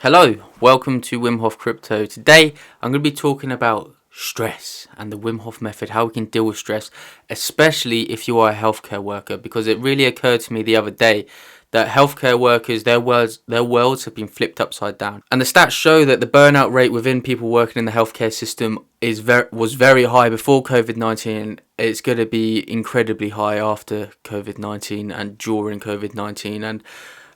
Hello, welcome to Wim Hof Crypto. Today I'm going to be talking about stress and the Wim Hof Method, how we can deal with stress, especially if you are a healthcare worker, because it really occurred to me the other day that healthcare workers, their worlds have been flipped upside down. And the stats show that the burnout rate within people working in the healthcare system was very high before COVID-19. It's going to be incredibly high after COVID-19 and during COVID-19. And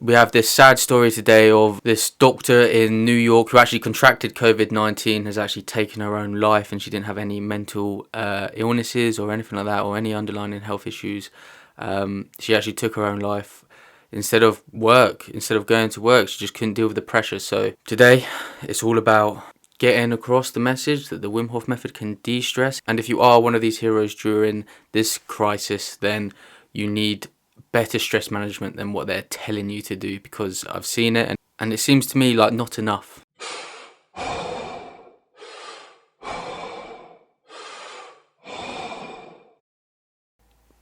we have this sad story today of this doctor in New York who actually contracted COVID-19, has actually taken her own life, and she didn't have any mental illnesses or anything like that, or any underlying health issues. She actually took her own life instead of going to work. She just couldn't deal with the pressure. So today it's all about getting across the message that the Wim Hof Method can de-stress. And if you are one of these heroes during this crisis, then you need better stress management than what they're telling you to do, because I've seen it and it seems to me like not enough.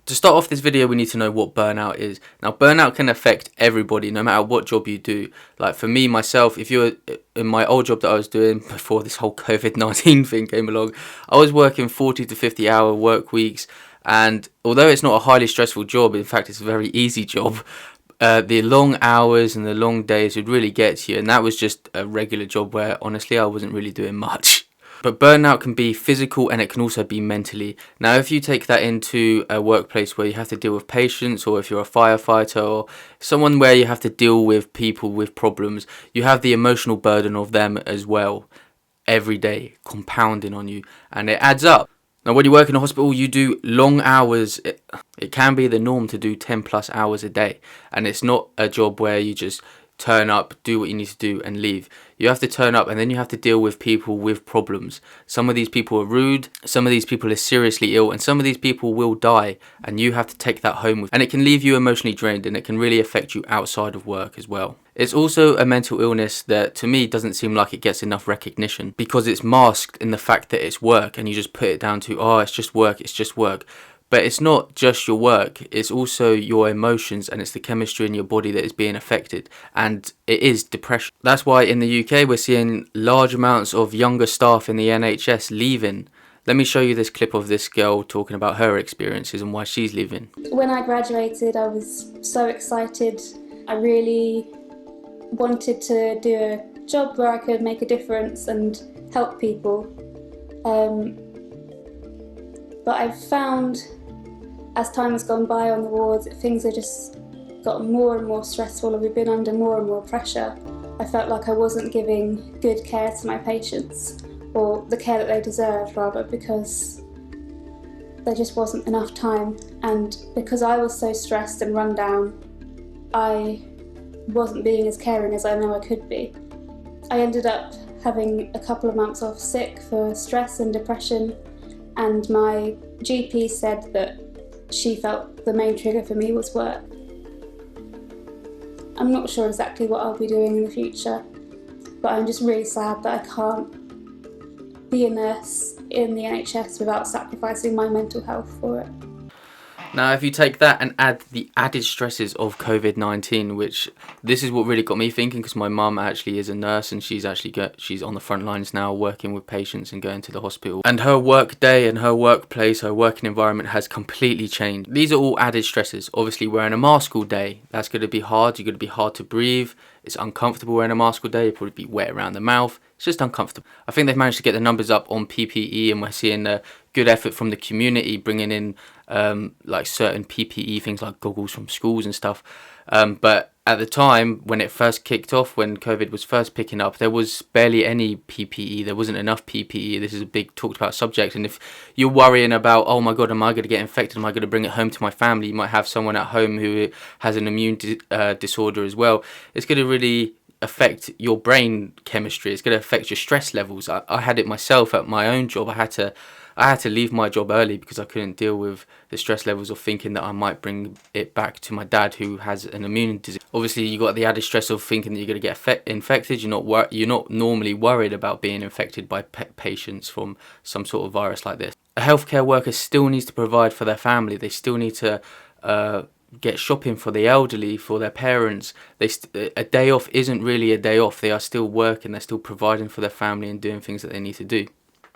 To start off this video, we need to know what burnout is. Now, burnout can affect everybody, no matter what job you do. Like for me, myself, if you're in my old job that I was doing before this whole COVID-19 thing came along, I was working 40 to 50 hour work weeks. And although it's not a highly stressful job, in fact, it's a very easy job, the long hours and the long days would really get to you. And that was just a regular job where, honestly, I wasn't really doing much. But burnout can be physical and it can also be mentally. Now, if you take that into a workplace where you have to deal with patients, or if you're a firefighter or someone where you have to deal with people with problems, you have the emotional burden of them as well every day compounding on you, and it adds up. Now, when you work in a hospital, you do long hours. It can be the norm to do 10 plus hours a day, and it's not a job where you just turn up, do what you need to do and leave. You have to turn up, and then you have to deal with people with problems. Some of these people are rude, some of these people are seriously ill, and some of these people will die, and you have to take that home with you. And it can leave you emotionally drained, and it can really affect you outside of work as well. It's also a mental illness that to me doesn't seem like it gets enough recognition, because it's masked in the fact that it's work, and you just put it down to, oh, it's just work, it's just work. But it's not just your work, it's also your emotions, and it's the chemistry in your body that is being affected, and it is depression. That's why in the UK we're seeing large amounts of younger staff in the NHS leaving. Let me show you this clip of this girl talking about her experiences and why she's leaving. When I graduated, I was so excited. I really wanted to do a job where I could make a difference and help people. But I've found, as time has gone by on the wards, things have just got more and more stressful, and we've been under more and more pressure. I felt like I wasn't giving good care to my patients, or the care that they deserved rather, because there just wasn't enough time. And because I was so stressed and run down, I wasn't being as caring as I know I could be. I ended up having a couple of months off sick for stress and depression, and my GP said that she felt the main trigger for me was work. I'm not sure exactly what I'll be doing in the future, but I'm just really sad that I can't be a nurse in the NHS without sacrificing my mental health for it. Now, if you take that and add the added stresses of COVID-19, which this is what really got me thinking, because my mum actually is a nurse, and she's on the front lines now working with patients and going to the hospital. And her work day and her workplace, her working environment has completely changed. These are all added stresses. Obviously, wearing a mask all day, that's going to be hard. You're going to be hard to breathe. It's uncomfortable wearing a mask all day. You'll probably be wet around the mouth. It's just uncomfortable. I think they've managed to get the numbers up on PPE, and we're seeing a good effort from the community bringing in like certain PPE things like goggles from schools and stuff. But at the time when it first kicked off, when COVID was first picking up, there was barely any PPE. There wasn't enough PPE. This is a big talked about subject. And if you're worrying about, oh my God, am I going to get infected? Am I going to bring it home to my family? You might have someone at home who has an immune disorder as well. It's going to really affect your brain chemistry. It's going to affect your stress levels. I had it myself at my own job. I had to leave my job early because I couldn't deal with the stress levels of thinking that I might bring it back to my dad who has an immune disease. Obviously, you got the added stress of thinking that you're going to get infected. You're not normally worried about being infected by patients from some sort of virus like this. A healthcare worker still needs to provide for their family. They still need to get shopping for the elderly, for their parents. A day off isn't really a day off. They are still working, they're still providing for their family and doing things that they need to do.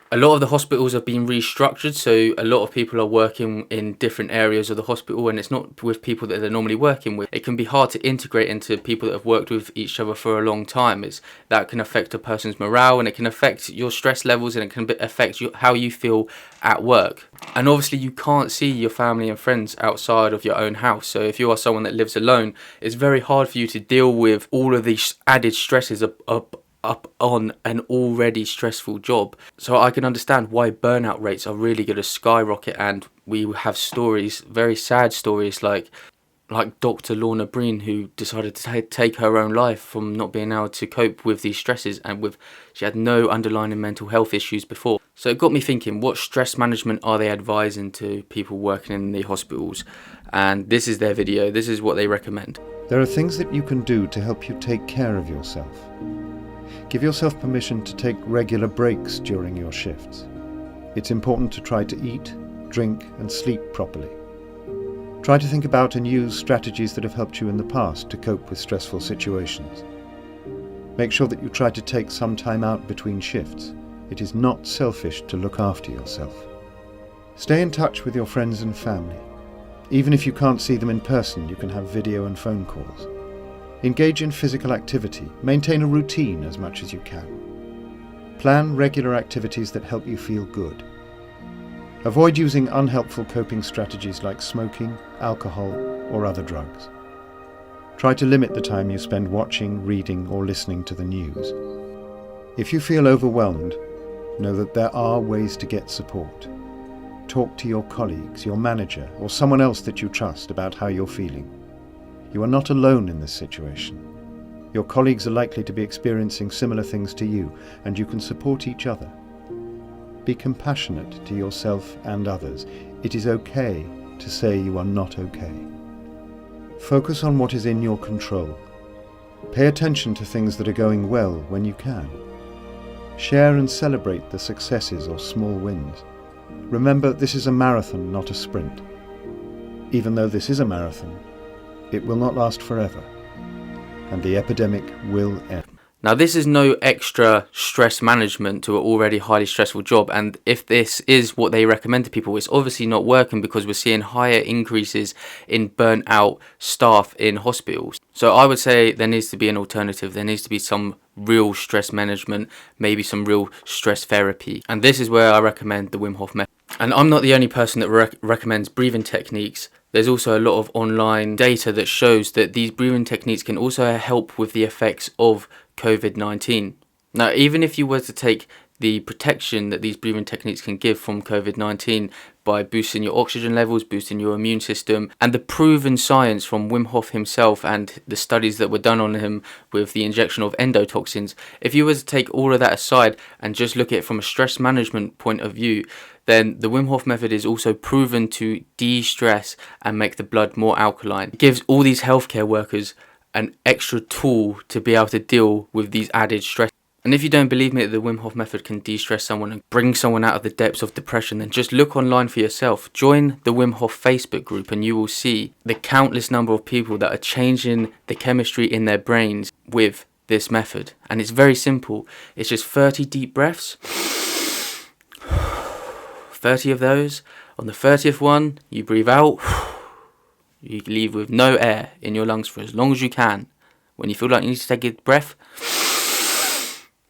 A lot of the hospitals have been restructured, so a lot of people are working in different areas of the hospital, and it's not with people that they're normally working with. It can be hard to integrate into people that have worked with each other for a long time. That can affect a person's morale, and it can affect your stress levels, and it can affect how you feel at work. And obviously you can't see your family and friends outside of your own house, so if you are someone that lives alone, it's very hard for you to deal with all of these added stresses up on an already stressful job. So I can understand why burnout rates are really going to skyrocket, and we have stories, very sad stories, like Dr. Lorna Breen, who decided to take her own life from not being able to cope with these stresses, and she had no underlying mental health issues before. So it got me thinking, what stress management are they advising to people working in the hospitals? And this is their video, this is what they recommend. There are things that you can do to help you take care of yourself. Give yourself permission to take regular breaks during your shifts. It's important to try to eat, drink, and sleep properly. Try to think about and use strategies that have helped you in the past to cope with stressful situations. Make sure that you try to take some time out between shifts. It is not selfish to look after yourself. Stay in touch with your friends and family. Even if you can't see them in person, you can have video and phone calls. Engage in physical activity. Maintain a routine as much as you can. Plan regular activities that help you feel good. Avoid using unhelpful coping strategies like smoking, alcohol, or other drugs. Try to limit the time you spend watching, reading, or listening to the news. If you feel overwhelmed, know that there are ways to get support. Talk to your colleagues, your manager, or someone else that you trust about how you're feeling. You are not alone in this situation. Your colleagues are likely to be experiencing similar things to you, and you can support each other. Be compassionate to yourself and others. It is okay to say you are not okay. Focus on what is in your control. Pay attention to things that are going well when you can. Share and celebrate the successes or small wins. Remember, this is a marathon, not a sprint. Even though this is a marathon, it will not last forever, and the epidemic will end. Now, this is no extra stress management to an already highly stressful job, and if this is what they recommend to people, it's obviously not working, because we're seeing higher increases in burnt out staff in hospitals. So I would say there needs to be an alternative. There needs to be some real stress management, maybe some real stress therapy, and this is where I recommend the Wim Hof Method. And I'm not the only person that recommends breathing techniques. There's also a lot of online data that shows that these breathing techniques can also help with the effects of COVID-19. Now, even if you were to take the protection that these breathing techniques can give from COVID-19 by boosting your oxygen levels, boosting your immune system, and the proven science from Wim Hof himself and the studies that were done on him with the injection of endotoxins, if you were to take all of that aside and just look at it from a stress management point of view, then the Wim Hof Method is also proven to de-stress and make the blood more alkaline. It gives all these healthcare workers an extra tool to be able to deal with these added stress. And if you don't believe me that the Wim Hof Method can de-stress someone and bring someone out of the depths of depression, then just look online for yourself. Join the Wim Hof Facebook group and you will see the countless number of people that are changing the chemistry in their brains with this method. And it's very simple. It's just 30 deep breaths. 30 of those. On the 30th one, you breathe out. You leave with no air in your lungs for as long as you can. When you feel like you need to take a breath,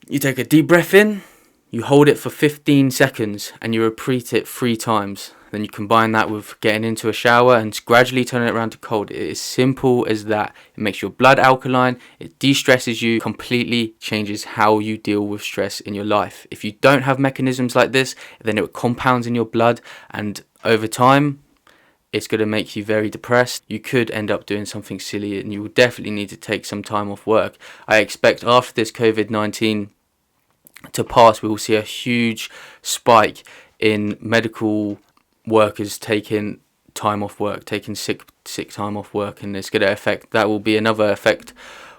you take a deep breath in, you hold it for 15 seconds and you repeat it 3 times. Then you combine that with getting into a shower and gradually turning it around to cold. It is simple as that. It makes your blood alkaline, it de-stresses you, completely changes how you deal with stress in your life. If you don't have mechanisms like this, then it compounds in your blood, and over time, it's going to make you very depressed. You could end up doing something silly and you will definitely need to take some time off work. I expect after this COVID-19 to pass, we will see a huge spike in medical workers taking time off work, taking sick time off work, and it's going to affect, that will be another effect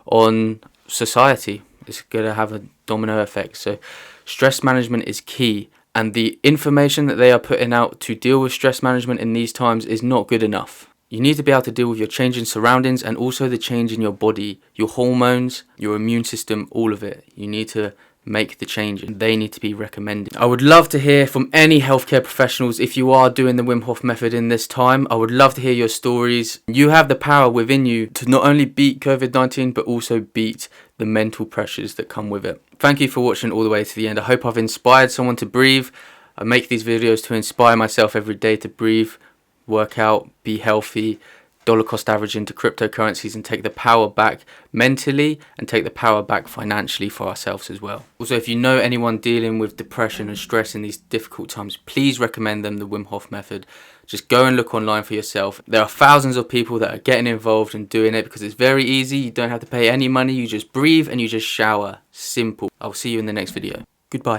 on society. It's going to have a domino effect. So stress management is key, and the information that they are putting out to deal with stress management in these times is not good enough. You need to be able to deal with your changing surroundings and also the change in your body, your hormones, your immune system, all of it. You need to make the change and they need to be recommended. I would love to hear from any healthcare professionals if you are doing the Wim Hof Method in this time. I would love to hear your stories. You have the power within you to not only beat COVID-19 but also beat the mental pressures that come with it. Thank you for watching all the way to the end. I hope I've inspired someone to breathe. I make these videos to inspire myself every day to breathe, work out, be healthy, dollar cost average into cryptocurrencies and take the power back mentally and take the power back financially for ourselves as well. Also, if you know anyone dealing with depression and stress in these difficult times, please recommend them the Wim Hof Method. Just go and look online for yourself. There are thousands of people that are getting involved and doing it because it's very easy. You don't have to pay any money. You just breathe and you just shower. Simple. I'll see you in the next video. Goodbye.